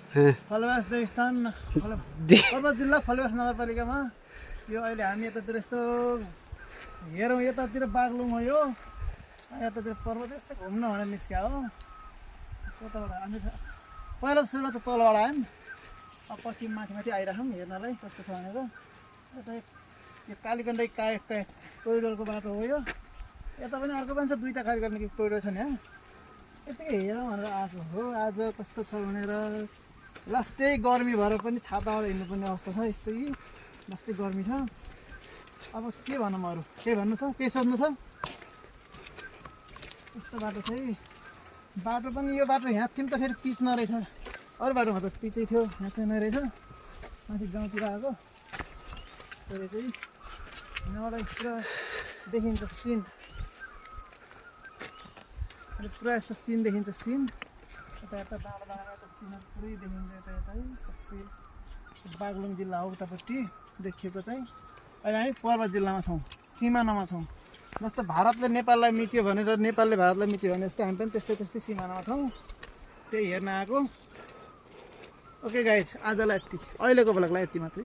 फलवास देवस्थान पर्वत जिल्ला फलवास नगरपालिकामा यो अहिले हामी यतातिर यस्तो हेरौँ यतातिर बागलुङ हो यो यतातिर पर्वत यसो घुम्न भनेर निस्क्या हो कताबाट हामी पहिला सुरु त तलबाट आयौँ अब पछि माथि माथि आइराखौँ हेर्नलाई कस्तो छ भनेर यता यो कालीगण्डै कोरिडोरको बाटो हो यो यता पनि अर्को पनि छ दुईवटा कालीगण्डको कोरिडोर छ नि यहाँ यतिकै हेरौँ भनेर आएको हो आज कस्तो छ भनेर लास्टै गर्मी भएर पनि छाताबाट हिँड्नुपर्ने अवस्था छ यस्तै लास्टै गर्मी छ अब के भनौँ अरू केही भन्नु छ केही सोध्नु छ यस्तो बाटो छ है बाटो पनि यो बाटो यहाँ थियौँ त फेरि पिच नरहेछ अरू बाटोमा त पिचै थियो यहाँ चाहिँ नरहेछ माथि गाउँतिर आएको यस्तो रहेछ है यहाँबाट पुरा देखिन्छ सिन पुरा यस्तो सिन देखिन्छ सिन यता यता डाँडा डाँडा सिनहरू पुरै देखिन्छ यता यता है सबै बागलुङ जिल्ला हो उतापट्टि देखिएको चाहिँ अहिले हामी पर्वत जिल्लामा छौँ सिमानामा छौँ जस्तो भारतले नेपाललाई मिच्यो भनेर नेपालले भारतलाई मिच्यो भने जस्तै हामी पनि त्यस्तै सिमानामा छौँ त्यही हेर्न आएको ओके गाइज आजलाई यति अहिलेको बेलाको लागि यति मात्रै